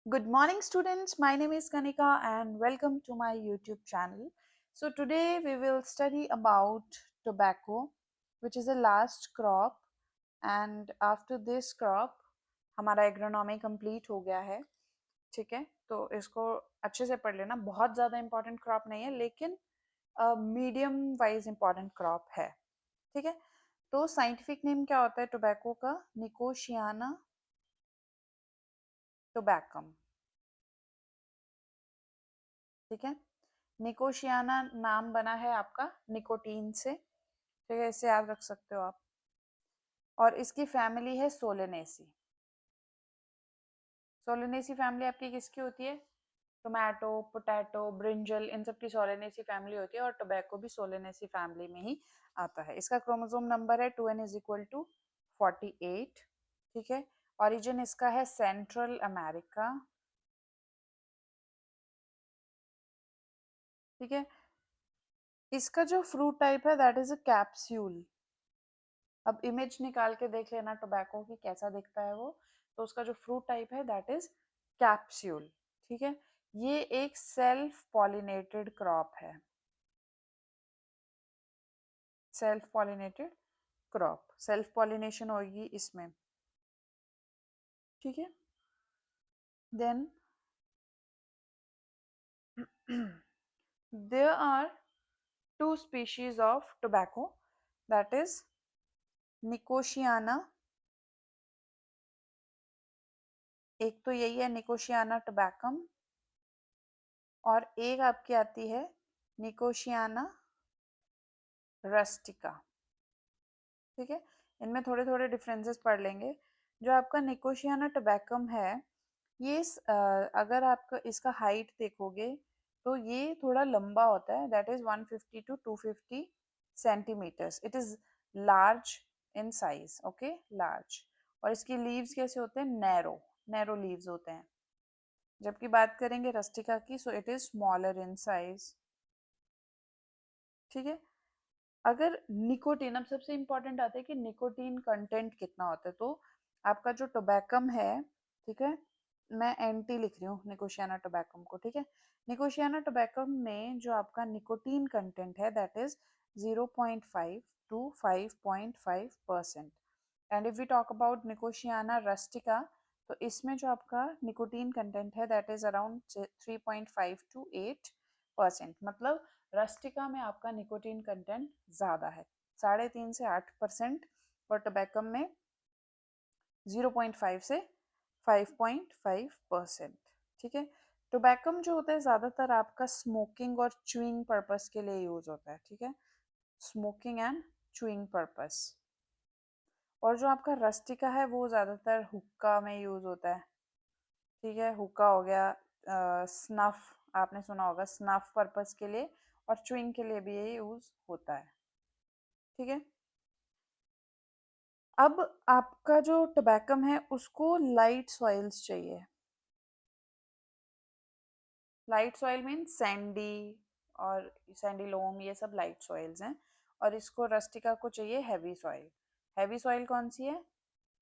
Good morning, students. My name is Kanika, and welcome to my YouTube channel. So, today we will study about tobacco, which is the last crop. And after this crop, हमारा agronomy complete हो गया है. ठीक है, तो इसको अच्छे से पढ़ लेना. बहुत ज़्यादा इम्पोर्टेंट क्रॉप नहीं है, लेकिन मीडियम वाइज इम्पोर्टेंट क्रॉप है. ठीक है, तो साइंटिफिक नेम क्या होता है टोबैको का? निकोशियाना टोबैकम. ठीक है, निकोशियाना नाम बना है आपका निकोटीन से. ठीक है, इसे याद रख सकते हो आप. और इसकी फैमिली है सोलेनेसी. सोलेनेसी फैमिली आपकी किसकी होती है? टोमेटो, पोटैटो, ब्रिंजल, इन सब की सोलेनेसी फैमिली होती है. और टोबैको भी सोलेनेसी फैमिली में ही आता है. इसका क्रोमोसोम नंबर है 2n=48. ठीक है, ओरिजिन इसका है सेंट्रल अमेरिका. ठीक है, इसका जो फ्रूट टाइप है दैट इज अ कैप्सूल. अब इमेज निकाल के देख लेना टोबैको की कैसा दिखता है वो. तो उसका जो फ्रूट टाइप है दैट इज कैप्सूल. ठीक है, ये एक सेल्फ पॉलिनेटेड क्रॉप है. Self pollinated crop, self pollination होगी इसमें. ठीक है, then there are two species of tobacco, that is Nicotiana. एक तो यही है निकोशियाना टोबैकम, और एक आपकी आती है निकोशियाना रस्टिका. ठीक है, इनमें थोड़े थोड़े डिफरेंसेस पढ़ लेंगे. जो आपका निकोशियाना टोबैकम है, ये अगर आप इसका हाइट देखोगे तो ये थोड़ा लंबा होता है. That is 150 to 250 centimetres. It is large in size. Okay, large. और इसकी लीव्स कैसे होते हैं? नैरो, नैरो लीव्स होते हैं. जबकि बात करेंगे रस्टिका की, so it is smaller in size. ठीक है, अगर निकोटीन, अब सबसे इम्पोर्टेंट आता है कि निकोटीन कंटेंट कितना होता है. तो आपका जो टोबैकम है, ठीक है, मैं एंटी लिख रही हूँ निकोशियाना टोबैकम को. ठीक है, निकोशियाना टोबैकम में जो आपका निकोटीन कंटेंट है that is 0.5 to 5.5%. And if we talk about Nicotiana rustica, तो इसमें जो आपका निकोटीन कंटेंट है दैट इज अराउंड 3.5 to 8%. मतलब रस्टिका में आपका निकोटीन कंटेंट ज़्यादा है, 3.5 से 8%. और टोबैकम में 0.5 से 5.5%. ठीक है, टोबैकम जो होता है ज़्यादातर आपका स्मोकिंग और च्यूइंग पर्पस के लिए यूज़ होता है. ठीक है, स्मोकिंग एंड च्यूइंग पर्पस. और जो आपका रस्टिका है वो ज़्यादातर हुक्का में यूज़ होता है. ठीक है, हुक्का हो गया, स्नफ आपने सुना होगा, स्नफ पर्पस के लिए और च्युइंग के लिए भी ये यूज होता है. ठीक है, अब आपका जो टोबैकम है उसको लाइट सॉइल्स चाहिए. लाइट सॉइल मीन सैंडी और सैंडी लोम, ये सब लाइट सॉइल्स हैं. और इसको रस्टिका को चाहिए हैवी सॉइल. हैवी सॉइल कौन सी है?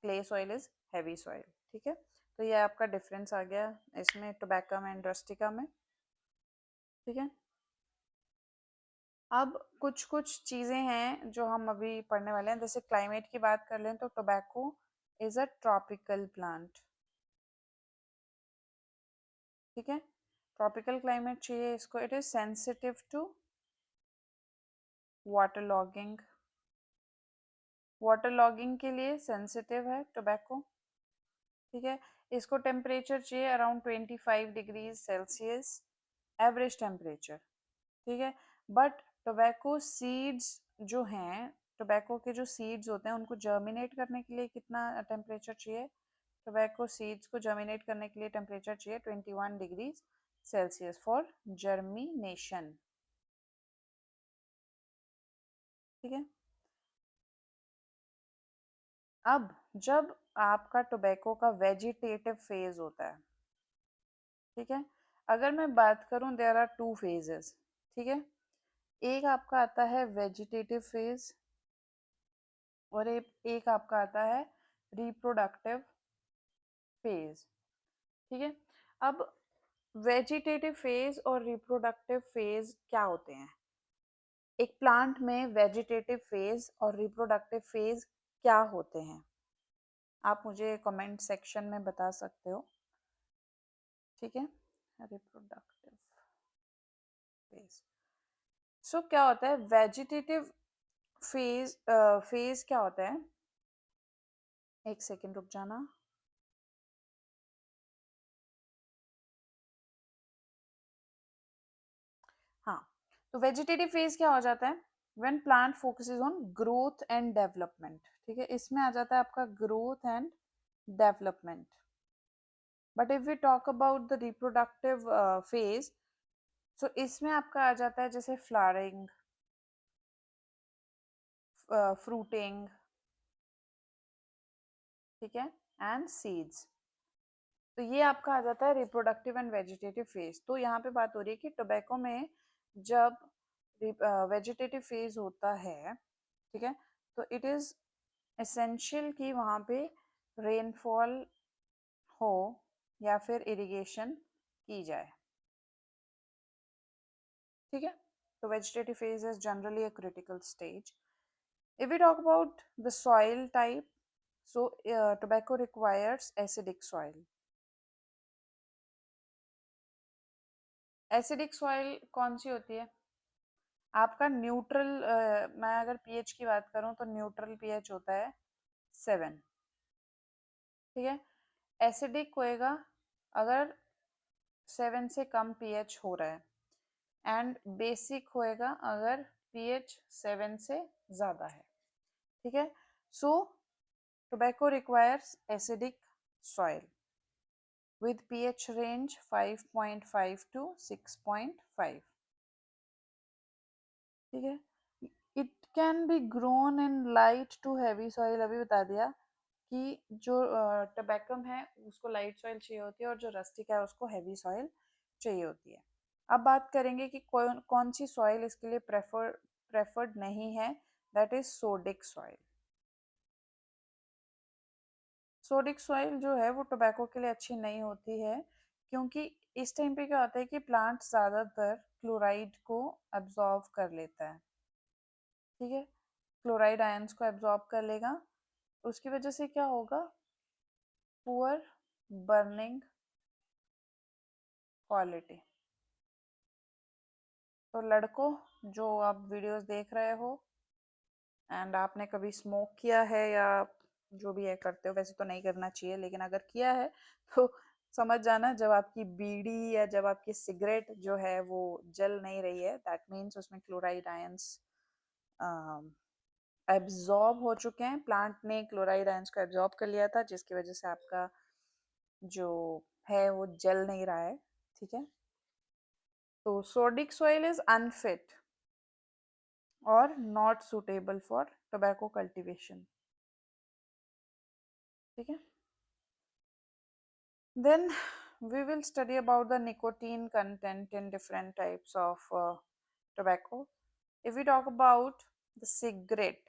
Clay soil is heavy soil. ठीक है, तो ये आपका डिफरेंस आ गया इसमें टोबैकम एंड रस्टिका में. ठीक है, अब कुछ कुछ चीज़ें हैं जो हम अभी पढ़ने वाले हैं. जैसे क्लाइमेट की बात कर लें तो tobacco is a tropical plant. ठीक है, ट्रॉपिकल क्लाइमेट चाहिए इसको. It is sensitive to water logging. Water logging के लिए सेंसिटिव है टोबैको. ठीक है, इसको टेम्परेचर चाहिए around 25 degrees Celsius average temperature. ठीक है, बट टोबैको सीड्स जो हैं, टोबैको के जो सीड्स होते हैं उनको जर्मिनेट करने के लिए कितना टेम्परेचर चाहिए? टोबैको सीड्स को जर्मिनेट करने के लिए टेम्परेचर चाहिए 21 डिग्रीज सेल्सियस फॉर जर्मिनेशन. ठीक है, अब जब आपका टोबैको का वेजिटेटिव फेज होता है, ठीक है, अगर मैं बात करूं देयर आर टू फेजेस. ठीक है, एक आपका आता है वेजिटेटिव फेज और एक आपका आता है रिप्रोडक्टिव फेज. ठीक है, अब वेजिटेटिव फेज और रिप्रोडक्टिव फेज क्या होते हैं? एक प्लांट में वेजिटेटिव फेज और रिप्रोडक्टिव फेज क्या होते हैं? आप मुझे कमेंट सेक्शन में बता सकते हो, ठीक है? रिप्रोडक्टिव फेज, सो क्या होता है वेजिटेटिव फेज? फेज क्या होता है, एक सेकेंड रुक जाना। हाँ, तो वेजिटेटिव फेज क्या हो जाता है? When plant focuses on growth and development, ठीक है, इसमें आ जाता है आपका growth and development. But if we talk about the reproductive phase, so इसमें आपका आ जाता है जैसे फ्लावरिंग, फ्रूटिंग, ठीक है, एंड सीड्स। तो ये आपका आ जाता है रिप्रोडक्टिव एंड वेजिटेटिव फेज। तो यहाँ पे बात हो रही है कि टोबैको में जब वेजिटेटिव फेज होता है, ठीक है, तो इट इज एसेंशियल कि वहाँ पे रेनफॉल हो या फिर इरिगेशन की जाए, ठीक है। तो vegetative phase is generally a critical stage. If we talk about the soil type, so tobacco requires acidic soil. Acidic soil कौन सी होती है? आपका न्यूट्रल, मैं अगर पीएच की बात करूं तो न्यूट्रल पीएच होता है 7, ठीक है। एसिडिक होएगा अगर 7 से कम पीएच हो रहा है, एंड बेसिक होएगा अगर पीएच 7 से ज़्यादा है, ठीक है। So tobacco requires acidic soil with pH range 5.5 to 6.5, ठीक है। It can be grown in light to heavy soil, अभी बता दिया कि जो टबैकम है उसको लाइट सॉइल चाहिए होती है और जो रस्टिक है उसको हैवी सॉइल चाहिए होती है। अब बात करेंगे कि कौन कौन सी सॉइल इसके लिए प्रेफर्ड नहीं है, that is sodic soil. Sodic soil जो है वो टोबैको के लिए अच्छी नहीं होती है, क्योंकि इस टाइम पे क्या होता है कि प्लांट ज़्यादातर क्लोराइड को एब्जॉर्व कर लेता है, ठीक है। क्लोराइड आयंस को एब्जॉर्ब कर लेगा, उसकी वजह से क्या होगा? Poor burning quality. तो लड़कों जो आप वीडियोस देख रहे हो एंड आपने कभी स्मोक किया है या जो भी है करते हो, वैसे तो नहीं करना चाहिए, लेकिन अगर किया है तो समझ जाना, जब आपकी बीड़ी या जब आपकी सिगरेट जो है वो जल नहीं रही है, दैट मीन्स उसमें क्लोराइड आयंस एब्जॉर्ब हो चुके हैं। प्लांट ने क्लोराइड आयंस को एब्जॉर्ब कर लिया था, जिसकी वजह से आपका जो है वो जल नहीं रहा है, ठीक है। तो सोडिक सॉइल इज अनफिट और not suitable for tobacco cultivation, ठीक है। Then we will study about the nicotine content in different types of tobacco. If we talk about the cigarette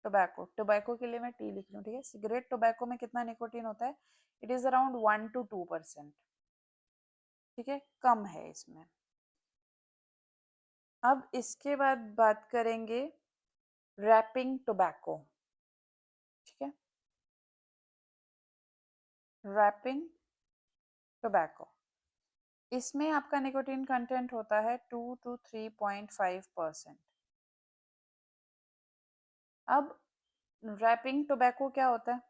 tobacco, tobacco के लिए मैं टी लिख रही हूँ, ठीक है। सिगरेट टोबैको में कितना निकोटीन होता है? इट इज अराउंड 1 to 2%, ठीक है, कम है इसमें। अब इसके बाद बात करेंगे रैपिंग टोबैको, ठीक है। रैपिंग टोबैको, इसमें आपका निकोटीन कंटेंट होता है 2 to 3.5%। अब रैपिंग टोबैको क्या होता है?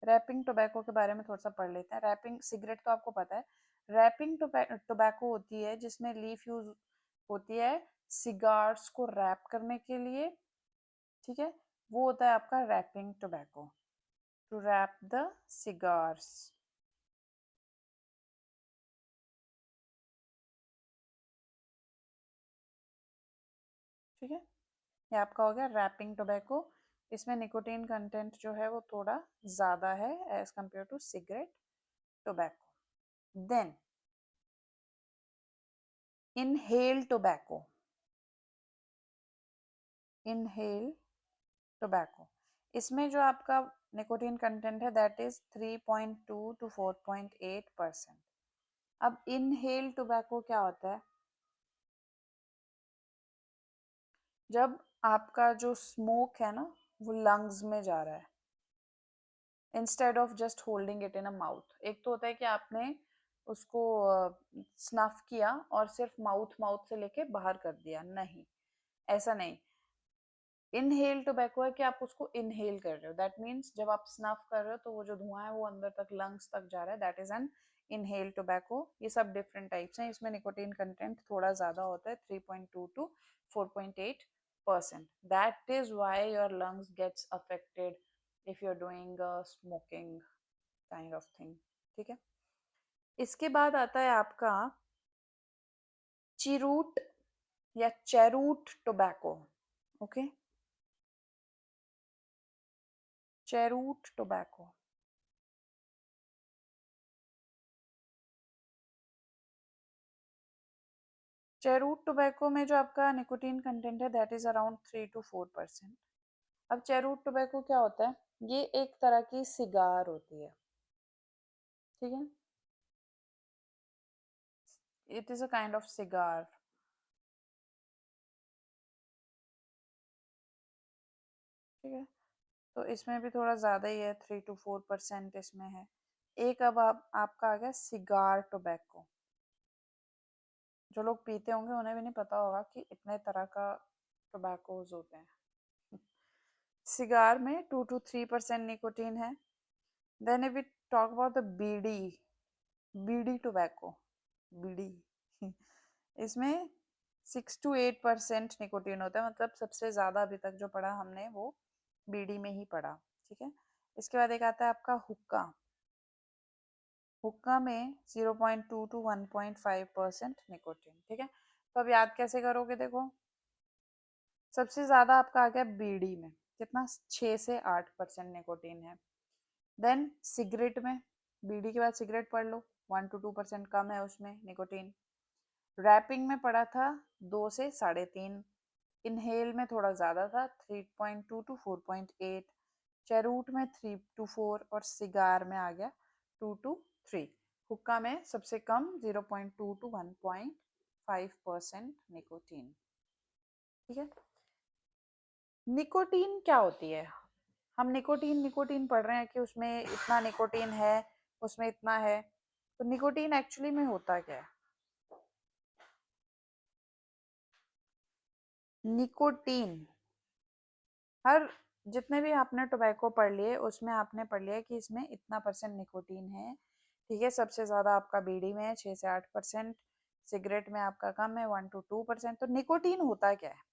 रैपिंग टोबैको के बारे में थोड़ा सा पढ़ लेते हैं। रैपिंग सिगरेट तो आपको पता है। रैपिंग टोबैको होती है जिसमें लीफ यूज होती है सिगार्स को रैप करने के लिए, ठीक है। वो होता है आपका wrapping tobacco, to wrap the cigars, ठीक है। ये आपका हो गया रैपिंग टोबैको। इसमें निकोटीन कंटेंट जो है वो थोड़ा ज़्यादा है as compare to cigarette tobacco. Then inhale tobacco, inhale tobacco, इसमें जो आपका निकोटीन कंटेंट है दैट इज 3.2 to 4.8%। अब इनहेल टोबैको क्या होता है? जब आपका जो स्मोक है ना वो लंग्स में जा रहा है instead of just holding it in a mouth. एक तो होता है कि आपने उसको स्नफ किया और सिर्फ माउथ माउथ से लेके बाहर कर दिया, नहीं, ऐसा नहीं। इनहेल टोबैको है कि आप उसको इनहेल कर रहे हो, दैट मीन्स जब आप स्नफ कर रहे हो तो वो जो धुआं है वो अंदर तक लंग्स तक जा रहा है, that is an inhale tobacco. ये सब डिफरेंट टाइप्स हैं, इसमें निकोटीन कंटेंट थोड़ा ज़्यादा होता है, 3.2 to 4.8%। That is why your lungs gets affected if you are doing smoking kind of thing. ठीक है, इसके बाद आता है आपका चिरूट या cheroot tobacco. Okay, cheroot tobacco. Cheroot tobacco में जो आपका निकोटीन कंटेंट है दैट इज अराउंड 3 to 4%। अब चेरूट टोबैको क्या होता है? ये एक तरह की सिगार होती है, ठीक है, it is a kind of cigar. ठीक है, तो इसमें भी थोड़ा ज़्यादा ही है, 3 to 4% इसमें है। एक अब आप आपका आ गया सिगार टोबैको। जो लोग पीते होंगे उन्हें भी नहीं पता होगा कि इतने तरह का टोबैकोज होते हैं। सिगार में 2 to 3% निकोटीन है। Then if we talk about the bidi, bidi tobacco, bidi इसमें 6 to 8% निकोटीन होता है, मतलब सबसे ज़्यादा अभी तक जो पढ़ा हमने वो बीड़ी में ही पढ़ा। ठीक है, इसके बाद एक आता है आपका हुक्का। हुक्का में 0.2 to 1.5% निकोटीन। ठीक है, तो अब याद कैसे करोगे? देखो, सबसे ज़्यादा आपका आ गया बीड़ी में, कितना, 6 से 8% निकोटीन है। देन सिगरेट में, बीड़ी के बाद सिगरेट पढ़ लो, 1 to 2% कम है उसमें निकोटीन। रैपिंग में पड़ा था 2 से 3.5। इनहेल में थोड़ा ज़्यादा था, 3.2 to 4.8। चेरूट में 3 to 4 और सिगार में आ गया 2 to 3। हुक्का में सबसे कम 0.2 to 1.5% निकोटीन। ठीक है, निकोटीन क्या होती है? हम निकोटीन निकोटीन पढ़ रहे हैं कि उसमें इतना निकोटीन है, उसमें इतना है, तो निकोटीन एक्चुअली में होता क्या है? निकोटीन, हर जितने भी आपने टोबैको पढ़ लिए उसमें आपने पढ़ लिया कि इसमें इतना परसेंट निकोटीन है। ठीक है, सबसे ज़्यादा आपका बीड़ी में है 6 से 8%, सिगरेट में आपका कम है 1 to 2%। तो निकोटीन होता क्या है?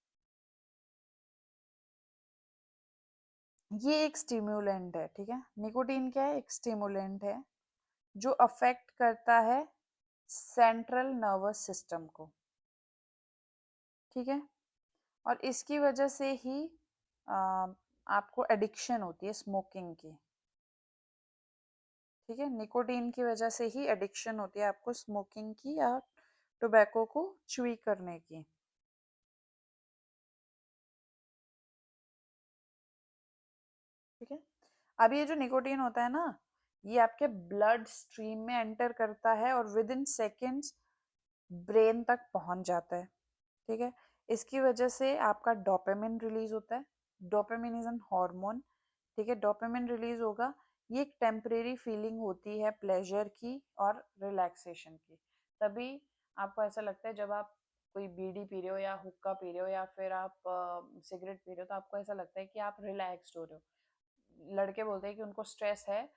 ये एक स्टिम्युलेंट है। ठीक है, निकोटीन क्या है? एक स्टिम्युलेंट है जो अफेक्ट करता है सेंट्रल नर्वस सिस्टम को। ठीक है, और इसकी वजह से ही आपको एडिक्शन होती है स्मोकिंग की। ठीक है, निकोटीन की वजह से ही एडिक्शन होती है आपको स्मोकिंग की या टोबैको को च्युई करने की। ठीक है, अब ये जो निकोटीन होता है ना, ये आपके ब्लड स्ट्रीम में एंटर करता है और विद इन सेकेंड्स ब्रेन तक पहुंच जाता है। ठीक है, इसकी वजह से आपका डोपामिन रिलीज होता है। Dopamine is an hormone. ठीक है, डोपामिन रिलीज होगा, ये एक टेम्परेरी फीलिंग होती है प्लेजर की और रिलैक्सेशन की। तभी आपको ऐसा लगता है जब आप कोई बीड़ी पी रहे हो या हुक्का पी रहे हो या फिर आप सिगरेट पी रहे हो तो आपको ऐसा लगता है कि आप रिलैक्स्ड हो रहे हो। लड़के बोलते हैं कि उनको स्ट्रेस है,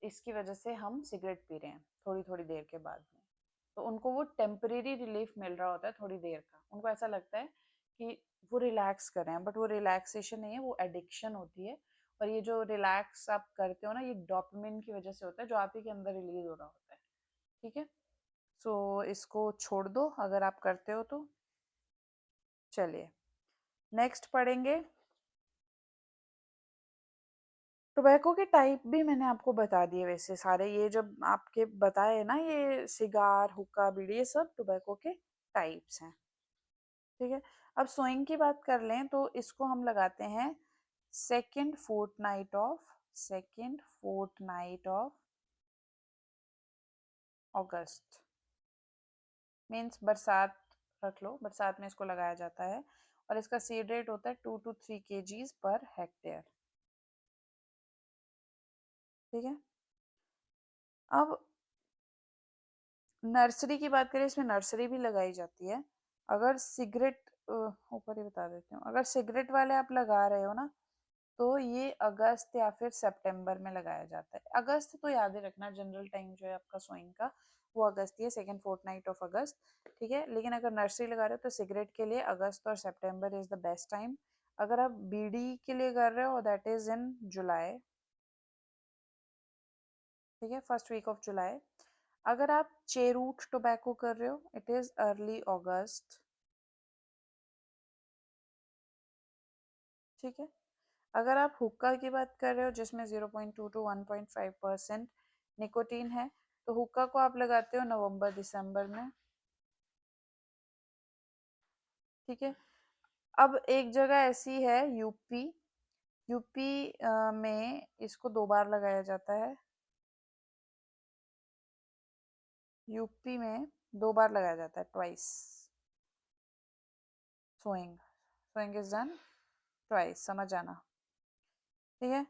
इसकी वजह से हम सिगरेट पी रहे हैं थोड़ी थोड़ी देर के बाद में, तो उनको वो टेम्परेरी रिलीफ मिल रहा होता है थोड़ी देर का, उनको ऐसा लगता है कि वो रिलैक्स कर रहे हैं, बट वो रिलैक्सेशन नहीं है, वो एडिक्शन होती है। और ये जो रिलैक्स आप करते हो ना, ये डोपामिन की वजह से होता है जो आप ही के अंदर रिलीज हो रहा होता है। ठीक है, सो इसको छोड़ दो अगर आप करते हो तो। चलिए नेक्स्ट पढ़ेंगे, टोबैको के टाइप भी मैंने आपको बता दिए वैसे सारे, ये जब आपके बताए ना, ये सिगार हुक्का बीड़ी ये सब टोबैको के टाइप्स हैं। ठीक है, अब सोइंग की बात कर लें तो इसको हम लगाते हैं second fortnight of August, means बरसात रख लो, बरसात में इसको लगाया जाता है और इसका सीड रेट होता है 2 to 3 kgs पर हेक्टेयर। ठीक है, अब नर्सरी की बात करें, इसमें नर्सरी भी लगाई जाती है। अगर सिगरेट, ऊपर ही बता देती हूँ, अगर सिगरेट वाले आप लगा रहे हो ना, तो ये अगस्त या फिर सितंबर में लगाया जाता है। अगस्त तो याद ही रखना, जनरल टाइम जो है आपका सोइंग का वो अगस्त ही है, सेकेंड फोर्टनाइट ऑफ अगस्त। ठीक है, लेकिन अगर नर्सरी लगा रहे हो तो सिगरेट के लिए अगस्त और सितंबर इज द बेस्ट टाइम। अगर आप बीड़ी के लिए कर रहे हो दैट इज इन जुलाई। ठीक है, फर्स्ट वीक ऑफ जुलाई। अगर आप चेरूट टोबैको कर रहे हो इट इज अर्ली अगस्त। ठीक है, अगर आप हुक्का की बात कर रहे हो जिसमें 0.2 to 1.5% निकोटीन है, तो हुक्का को आप लगाते हो नवंबर दिसंबर में। ठीक है, अब एक जगह ऐसी है यूपी, यूपी में इसको 2 बार लगाया जाता है। यूपी में 2 बार लगाया जाता है, twice. Sowing sowing is done twice, समझ आना। ठीक है,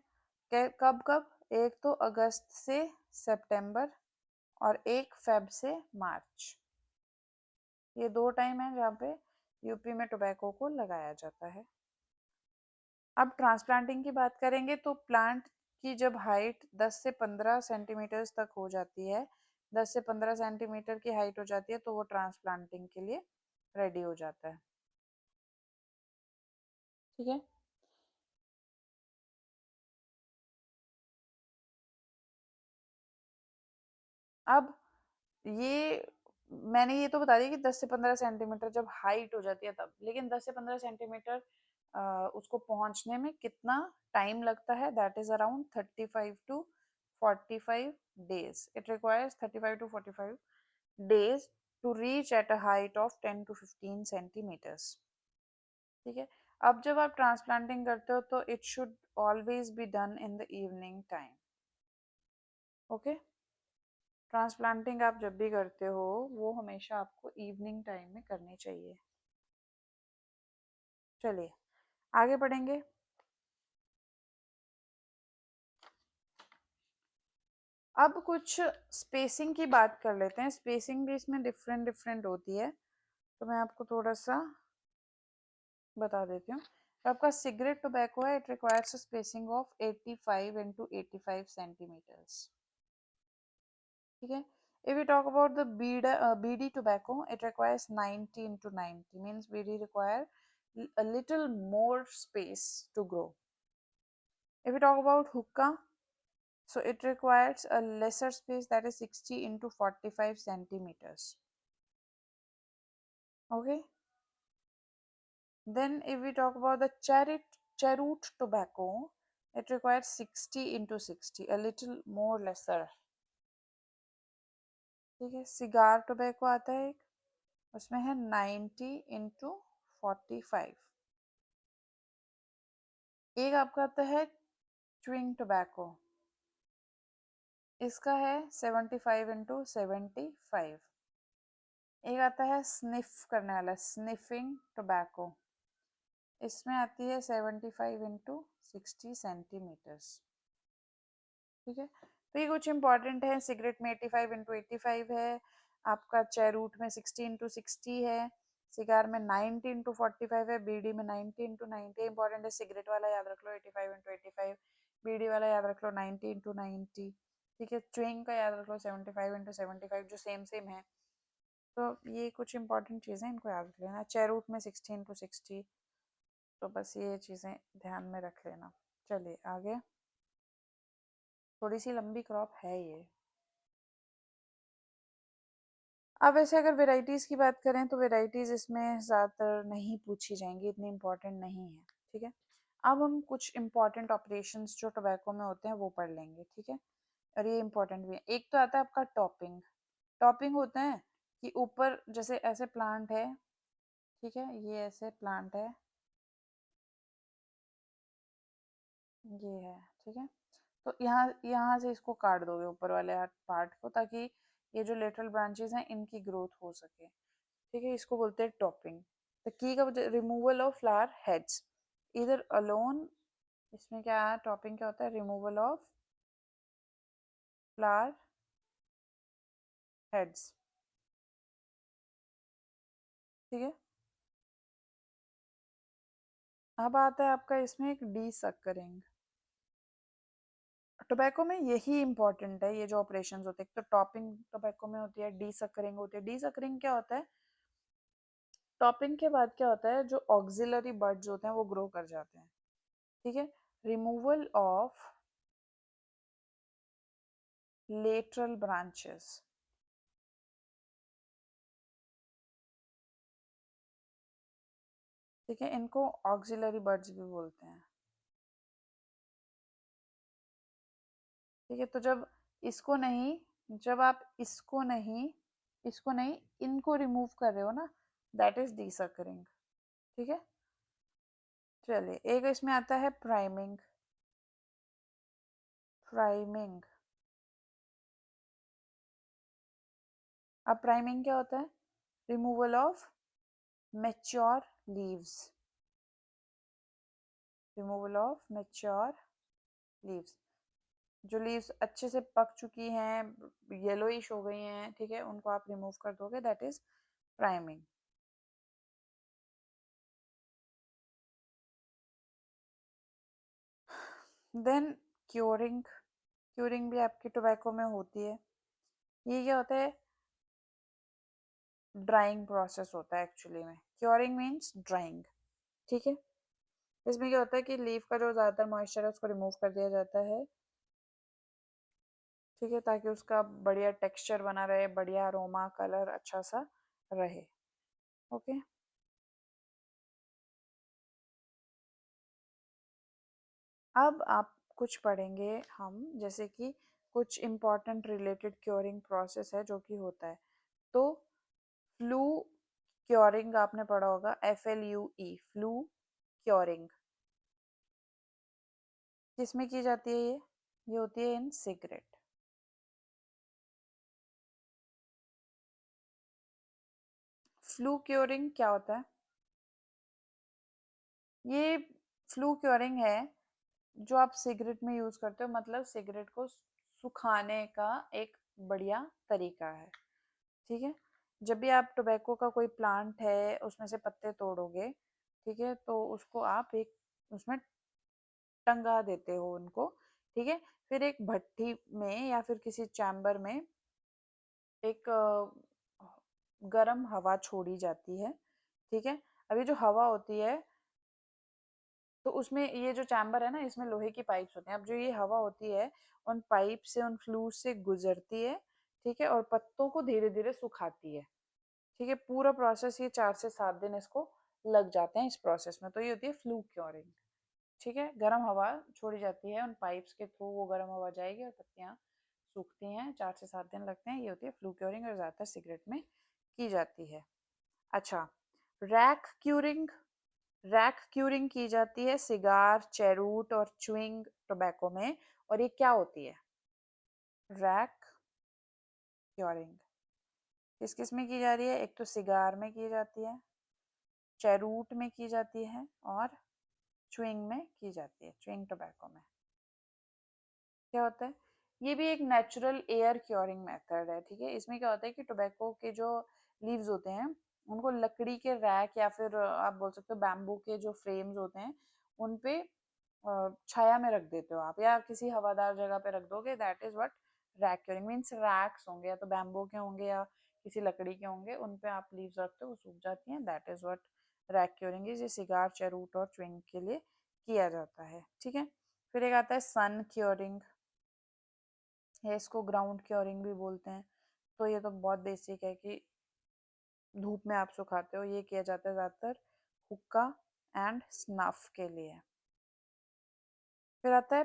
कब कब? एक तो अगस्त से सितंबर और एक फेब से मार्च। ये 2 टाइम है जहाँ पे यूपी में टोबैको को लगाया जाता है। अब ट्रांसप्लांटिंग की बात करेंगे तो प्लांट की जब हाइट 10 से 15 सेंटीमीटर तक हो जाती है, 10 से 15 सेंटीमीटर की हाइट हो जाती है, तो वो ट्रांसप्लांटिंग के लिए रेडी हो जाता है। ठीक है, अब ये मैंने ये तो बता दिया कि 10 से 15 सेंटीमीटर जब हाइट हो जाती है तब, लेकिन 10 से 15 सेंटीमीटर उसको पहुंचने में कितना टाइम लगता है? That is around 35 to 45 days. It requires 35 to 45 days to reach at a height of 10 to 15 centimeters. ठीक है, अब जब आप ट्रांसप्लांटिंग करते हो तो it should always be done in the evening time. Okay, transplanting आप जब भी करते हो वो हमेशा आपको इवनिंग टाइम में करनी चाहिए। चलिए आगे बढ़ेंगे। अब कुछ स्पेसिंग की बात कर लेते हैं। स्पेसिंग भी इसमें डिफरेंट डिफरेंट होती है, तो मैं आपको थोड़ा सा बता देती हूँ। तो आपका सिगरेट टोबैको है, it requires spacing of 85 into 85 centimetres. ठीक है, if we talk about the BD tobacco, it requires 90 into 90, means BD require a little more space to grow. If we talk about hookah, so it requires a lesser space, that is 60 into 45 centimeters. Okay, then if we talk about the cheroot tobacco, it requires 60 into 60, a little more lesser. ठीक है, cigar tobacco आता है एक, उसमें है 90 into 45। एक आपका आता है च्युइंग टोबैको, इसका है 75 into 75। एक आता है स्निफ करने वाला, स्निफिंग टोबैको, इसमें आती है 75 into 60 सेंटीमीटर्स। ठीक है, तो ये कुछ इंपॉर्टेंट है। सिगरेट में 85 into 85 है, आपका चेरूट में 60 into 60 है, सिगार में 90 into 45 है, बीडी में 90 into 90। इंपॉर्टेंट है, सिगरेट वाला याद रख लो 85 into 85, बीडी वाला याद रख लो 90 into 90। ठीक है, च्युइंग का याद रख लो 75 into 75, जो सेम सेम है। तो ये कुछ इंपॉर्टेंट चीज़ें, इनको याद रख लेना। चेरूट में 60 into 60, तो बस ये चीज़ें ध्यान में रख लेना। चलिए आगे, थोड़ी सी लंबी क्रॉप है ये। अब वैसे अगर वेराइटीज़ की बात करें तो वेराइटीज़ इसमें ज़्यादातर नहीं पूछी जाएंगी, इतनी इम्पोर्टेंट नहीं है। ठीक है, अब हम कुछ इम्पॉर्टेंट ऑपरेशंस जो टोबैको में होते हैं वो पढ़ लेंगे। ठीक है, और ये इम्पोर्टेंट भी है। एक तो आता है आपका टॉपिंग। टॉपिंग होता है कि ऊपर जैसे ऐसे प्लांट है, ठीक है, ये ऐसे प्लांट है, ये है, ठीक है। तो यहाँ यहाँ से इसको काट दोगे ऊपर वाले पार्ट को, ताकि ये जो लेटरल ब्रांचेस हैं इनकी ग्रोथ हो सके, ठीक है। इसको बोलते हैं टॉपिंग। द की का रिमूवल ऑफ फ्लावर हेड्स, इधर अलोन, इसमें क्या है, टॉपिंग क्या होता है, रिमूवल ऑफ फ्लावर हेड्स, ठीक है। अब आता है आपका इसमें एक डी सक्करिंग। टोबैको में यही इंपॉर्टेंट है, ये जो ऑपरेशंस होते हैं। तो टॉपिंग टोबैको में होती है, डी सकरिंग होती है। डी सकरिंग क्या होता है, टॉपिंग के बाद क्या होता है, जो ऑक्सिलरी बड्स होते हैं वो ग्रो कर जाते हैं, ठीक है। रिमूवल ऑफ लेटरल ब्रांचेस, ठीक है, इनको ऑक्सिलरी बड्स भी बोलते हैं, ठीक है। तो जब आप इसको नहीं इनको रिमूव कर रहे हो ना, दैट इज डी सकरिंग, ठीक है। चलिए, एक इसमें आता है प्राइमिंग। प्राइमिंग, अब प्राइमिंग क्या होता है, removal of mature leaves, removal of mature leaves, जो लीव्स अच्छे से पक चुकी हैं, येलोइश हो गई हैं, ठीक है, उनको आप रिमूव कर दोगे, that is priming. Then curing, curing भी आपकी टोबैको में होती है। ये क्या होता है, ड्राइंग प्रोसेस होता है एक्चुअली में। क्योरिंग मीन्स ड्राइंग, ठीक है। इसमें क्या होता है कि लीफ का जो ज़्यादातर मॉइस्चर है उसको रिमूव कर दिया जाता है, ठीक है, ताकि उसका बढ़िया टेक्सचर बना रहे, बढ़िया अरोमा, कलर अच्छा सा रहे, ओके। अब आप कुछ पढ़ेंगे हम, जैसे कि कुछ इम्पॉर्टेंट रिलेटेड क्योरिंग प्रोसेस है जो कि होता है। तो फ्लू क्योरिंग आपने पढ़ा होगा, FLUE, फ्लू क्योरिंग, किसमें की जाती है ये होती है इन सिगरेट। फ्लू क्योरिंग क्या होता है, ये फ्लू क्योरिंग है जो आप सिगरेट में यूज करते हो, मतलब सिगरेट को सुखाने का एक बढ़िया तरीका है, ठीक है। जब भी आप टोबैको का कोई प्लांट है उसमें से पत्ते तोड़ोगे, ठीक है, तो उसको आप एक उसमें टंगा देते हो उनको, ठीक है। फिर एक भट्टी में या फिर किसी चैम्बर में एक गरम हवा छोड़ी जाती है, ठीक है। अभी जो हवा होती है, तो उसमें ये जो चैम्बर है ना, इसमें लोहे की पाइप्स होते हैं। अब जो ये हवा होती है, उन पाइप से, उन फ्लूस से गुजरती है, ठीक है, और पत्तों को धीरे धीरे सुखाती है, ठीक है। पूरा प्रोसेस ये 4 से 7 दिन इसको लग जाते हैं इस प्रोसेस में। तो ये होती है फ्लू क्योरिंग, ठीक है। गर्म हवा छोड़ी जाती है, उन पाइप्स के थ्रू वो गर्म हवा जाएगी और पत्तियां सूखती हैं, 4 से 7 दिन लगते हैं। ये होती है फ्लू क्योरिंग और ज़्यादातर सिगरेट में की जाती है। अच्छा, रैक क्यूरिंग, रैक क्यूरिंग की जाती है सिगार, चेरूट और च्युइंग टोबैको में। और ये क्या होती है, रैक क्यूरिंग किस किस में की जा रही है, एक तो सिगार में की जाती है, चेरूट में की जाती है, और च्युइंग में की जाती है, च्युइंग टोबैको में। क्या होता है, ये भी एक नेचुरल एयर क्योरिंग मेथड है, ठीक है। इसमें क्या होता है कि टोबैको के जो लीव्स होते हैं उनको लकड़ी के रैक या फिर आप बोल सकते हो बैम्बू के जो फ्रेम्स होते हैं उन पे छाया में रख देते हो आप, या किसी हवादार जगह पे रख दोगे, that is what rack curing means. Racks होंगे या तो बैम्बू के होंगे या किसी लकड़ी के होंगे, उन पे आप लीव्स रखते हो, वो सूख जाती हैं, that is what rack curing is. ये सिगार, चेरूट और च्युइंग के लिए किया जाता है, ठीक है। फिर एक आता है सन क्योरिंग, या इसको ग्राउंड क्योरिंग भी बोलते हैं। तो ये तो बहुत बेसिक है कि धूप में आप सुखाते हो, ये किया जाता है ज़्यादातर हुक्का एंड स्नफ के लिए। फिर आता है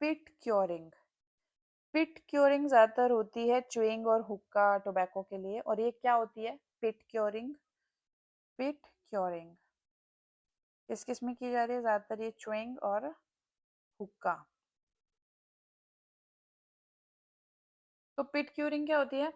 पिट क्योरिंग। पिट क्योरिंग ज़्यादातर होती है च्युइंग और हुक्का टोबैको के लिए। और ये क्या होती है पिट क्योरिंग, पिट क्योरिंग किस किस में की जा रही है, ज़्यादातर ये च्युइंग और हुक्का। तो पिट क्यूरिंग क्या होती है?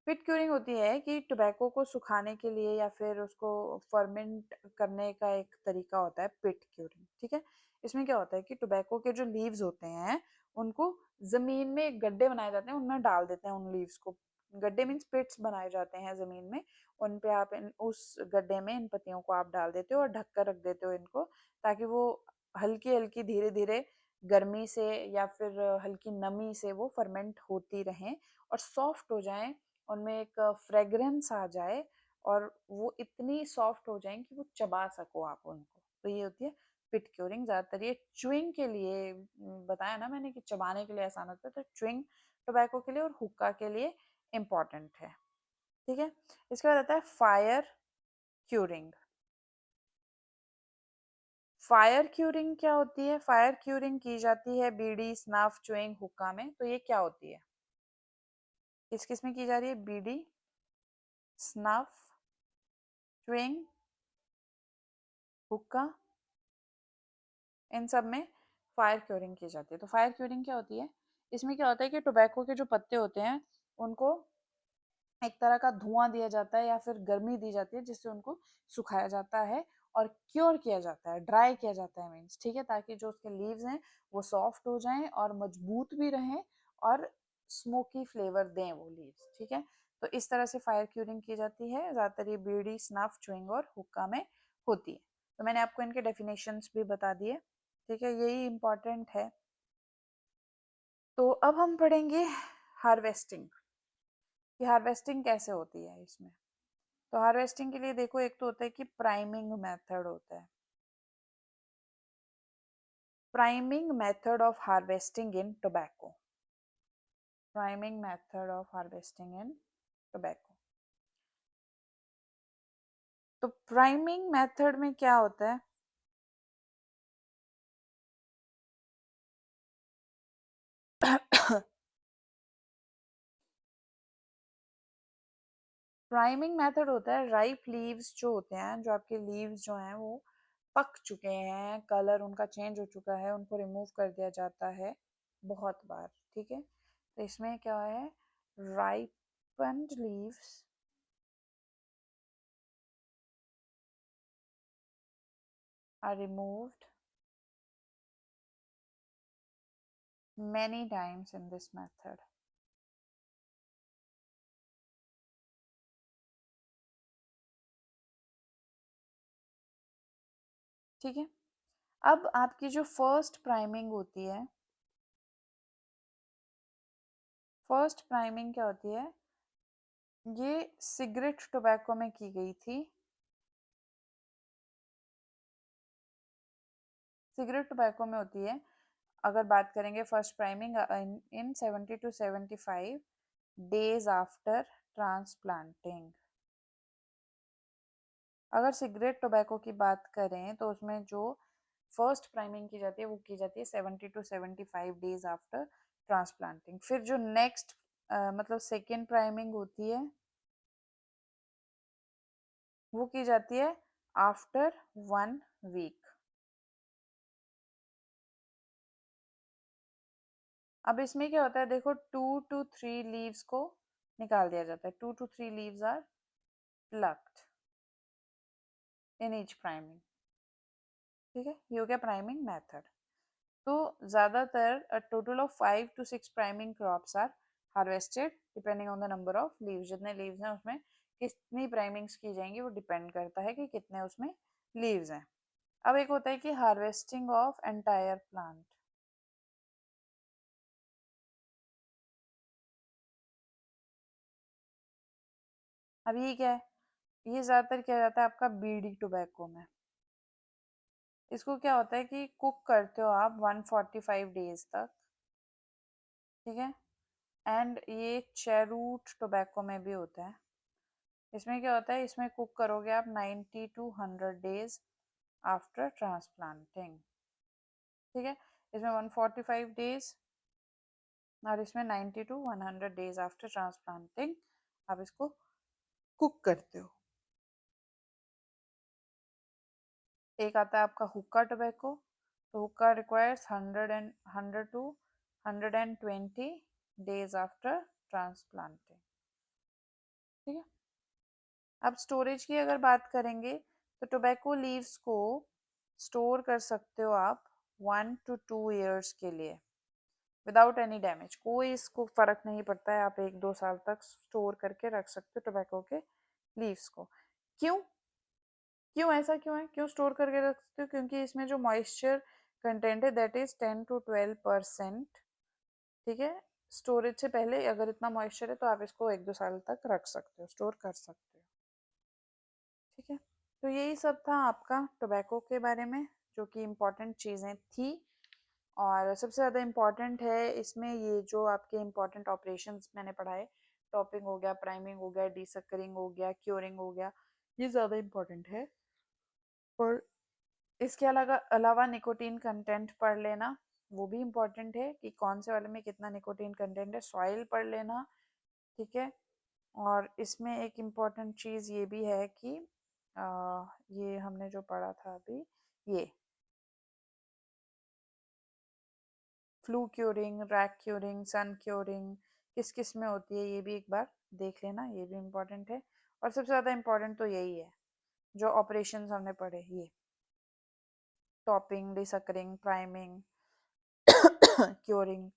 पिट क्यूरिंग होती है कि टोबैको को सुखाने के लिए या फिर उसको फर्मेंट करने का एक तरीका होता है पिट क्यूरिंग, ठीक है। इसमें क्या होता है कि टोबैको के जो लीव्स होते हैं उनको जमीन में गड्ढे बनाए जाते हैं, उनमें डाल देते हैं उन लीव्स को। गड्ढे मीन्स पिट्स बनाए जाते हैं जमीन में, उन पे आप उस गड्ढे में इन पत्तियों को आप डाल देते हो और ढक कर रख देते हो इनको, ताकि वो हल्की हल्की धीरे धीरे गर्मी से या फिर हल्की नमी से वो फर्मेंट होती रहें और सॉफ्ट हो जाएं, उनमें एक फ्रेग्रेंस आ जाए और वो इतनी सॉफ्ट हो जाएं कि वो चबा सको आप उनको। तो ये होती है पिट क्यूरिंग। ज़्यादातर ये च्युइंग के लिए बताया ना मैंने कि चबाने के लिए आसान होता है, तो च्युइंग टोबैको के लिए और हुक्का के लिए इम्पॉर्टेंट है, ठीक है। इसके बाद आता है फायर क्यूरिंग। फायर क्यूरिंग क्या होती है? फायर क्यूरिंग की जाती है बीड़ी, स्नफ, च्युइंग, हुक्का में। तो ये क्या होती है? किस किस में की जा रही है? बीड़ी, स्नफ, च्युइंग, हुक्का, इन सब में फायर क्यूरिंग की जाती है। तो फायर क्यूरिंग क्या होती है? इसमें क्या होता है कि टोबैको के जो पत्ते होते हैं उनको एक तरह का धुआं दिया जाता है या फिर गर्मी दी जाती है, जिससे उनको सुखाया जाता है और क्योर किया जाता है, ड्राई किया जाता है मीन्स, ठीक है, ताकि जो उसके लीव्स हैं वो सॉफ्ट हो जाएं और मजबूत भी रहें और स्मोकी फ्लेवर दें वो लीव्स, ठीक है। तो इस तरह से फायर क्यूरिंग की जाती है, ज़्यादातर ये बीड़ी, स्नफ, च्युइंग और हुक्का में होती है। तो मैंने आपको इनके डेफिनेशंस भी बता दिए, ठीक है, यही इम्पोर्टेंट है। तो अब हम पढ़ेंगे हार्वेस्टिंग, कि हार्वेस्टिंग कैसे होती है इसमें। तो हार्वेस्टिंग के लिए देखो, एक तो होता है कि प्राइमिंग मेथड होता है। Priming method of harvesting in tobacco. Priming method of harvesting in tobacco. तो प्राइमिंग मेथड में क्या होता है? प्राइमिंग मेथड होता है, राइप लीव्स जो होते हैं, जो आपके लीव्स जो हैं वो पक चुके हैं, कलर उनका चेंज हो चुका है, उनको रिमूव कर दिया जाता है बहुत बार, ठीक है। तो इसमें क्या है, ripened leaves are removed many times in this method. ठीक है। अब आपकी जो फर्स्ट प्राइमिंग होती है, फर्स्ट प्राइमिंग क्या होती है? ये सिगरेट टोबैको में की गई थी। सिगरेट टोबैको में होती है। अगर बात करेंगे first priming in 70 to 75 days after transplanting. अगर सिगरेट टोबैको की बात करें तो उसमें जो फर्स्ट प्राइमिंग की जाती है वो की जाती है 70 to 75 डेज आफ्टर ट्रांसप्लांटिंग। फिर जो नेक्स्ट मतलब सेकेंड प्राइमिंग होती है वो की जाती है आफ्टर 1 वीक। अब इसमें क्या होता है, देखो 2 to 3 लीव्स को निकाल दिया जाता है। 2 to 3 leaves are plucked in each priming, ठीक है। ये हो गया प्राइमिंग मेथड। तो ज्यादातर total of 5 to 6 priming crops are harvested depending on the number of leaves. जितने लीव्स हैं उसमें कितनी प्राइमिंग्स की जाएंगी वो डिपेंड करता है कि कितने उसमें लीव्स हैं। अब एक होता है कि हार्वेस्टिंग ऑफ एंटायर प्लांट। अब ये क्या है? ये ज्यादातर किया जाता है आपका बीड़ी टोबैको में। इसको क्या होता है कि कुक करते हो आप 145 डेज तक, ठीक है। एंड ये चेरूट टोबैको में भी होता है। इसमें क्या होता है, इसमें कुक करोगे आप 90 to 100 डेज आफ्टर ट्रांसप्लांटिंग, ठीक है। इसमें 145 डेज और इसमें 90 to 100 डेज आफ्टर ट्रांसप्लांटिंग आप इसको कुक करते हो। एक आता है आपका हुक्का टोबैको, तो हुक्का requires 100 to 120 days after transplanting. ठीक है। अब स्टोरेज की अगर बात करेंगे तो टोबैको लीव्स को स्टोर कर सकते हो आप 1 to 2 years के लिए विदाउट एनी डैमेज। कोई इसको फर्क नहीं पड़ता है, आप 1-2 साल तक स्टोर करके रख सकते हो टोबैको के लीव्स को। क्यों? क्यों ऐसा क्यों है, क्यों स्टोर करके रख सकते हो? क्योंकि इसमें जो मॉइस्चर कंटेंट है दैट इज 10 to 12%। ठीक है। स्टोरेज से पहले अगर इतना मॉइस्चर है तो आप इसको 1-2 साल तक रख सकते हो, स्टोर कर सकते हो। ठीक है। तो यही सब था आपका टोबैको के बारे में, जो कि इम्पोर्टेंट चीज़ें थी। और सबसे ज़्यादा इम्पॉर्टेंट है इसमें ये जो आपके इम्पॉर्टेंट ऑपरेशंस मैंने पढ़ाए, टॉपिंग हो गया, प्राइमिंग हो गया, डीसकरिंग हो गया, क्योरिंग हो गया, ये ज़्यादा इम्पॉर्टेंट है। और इसके अलावा अलावा निकोटीन कंटेंट पढ़ लेना, वो भी इम्पॉर्टेंट है कि कौन से वाले में कितना निकोटीन कंटेंट है। सॉइल पढ़ लेना। ठीक है। और इसमें एक इम्पॉर्टेंट चीज़ ये भी है कि ये हमने जो पढ़ा था अभी, ये फ्लू क्योरिंग, रैक क्योरिंग, सन क्योरिंग किस किस में होती है, ये भी एक बार देख लेना, ये भी इम्पोर्टेंट है। और सबसे ज़्यादा इम्पोर्टेंट तो यही है जो ऑपरेशंस हमने पढ़े, ये टॉपिंग, डिसकरिंग, प्राइमिंग, क्योरिंग,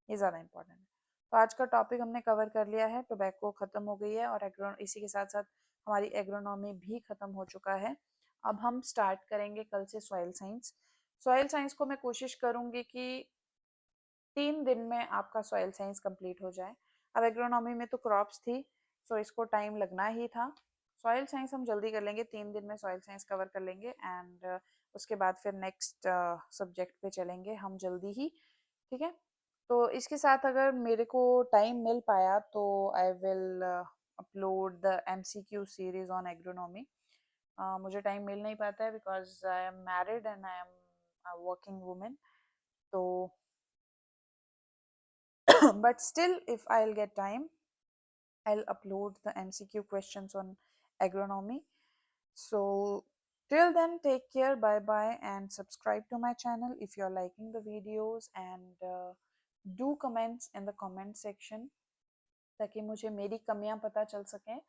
ये ज़्यादा इम्पोर्टेंट है। तो आज का टॉपिक हमने कवर कर लिया है, टोबैको ख़त्म हो गई है और इसी के साथ साथ हमारी एग्रोनॉमी भी ख़त्म हो चुका है। अब हम स्टार्ट करेंगे कल से सॉइल साइंस। सॉइल साइंस को मैं कोशिश करूँगी कि 3 दिन में आपका सॉइल साइंस कंप्लीट हो जाए। अब एग्रोनॉमी में तो क्रॉप्स थी, सो इसको टाइम लगना ही था। सॉइल साइंस हम जल्दी कर लेंगे, 3 दिन में सॉइल साइंस कवर कर लेंगे एंड उसके बाद फिर नेक्स्ट सब्जेक्ट पे चलेंगे हम जल्दी ही। ठीक है। तो इसके साथ अगर मेरे को टाइम मिल पाया तो I will upload the MCQ series on agronomy. मुझे टाइम मिल नहीं पाता है because I am married and I am working women. तो but still if I'll get time I'll upload the MCQ questions on agronomy. So till then, take care, bye bye, and subscribe to my channel if you're liking the videos, and do comments in the comment section ताकि मुझे मेरी कमियां पता चल सकें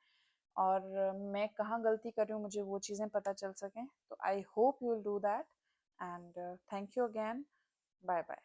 और मैं कहाँ गलती कर रही हूँ मुझे वो चीज़ें पता चल सकें। तो I hope you will do that and thank you again, bye bye.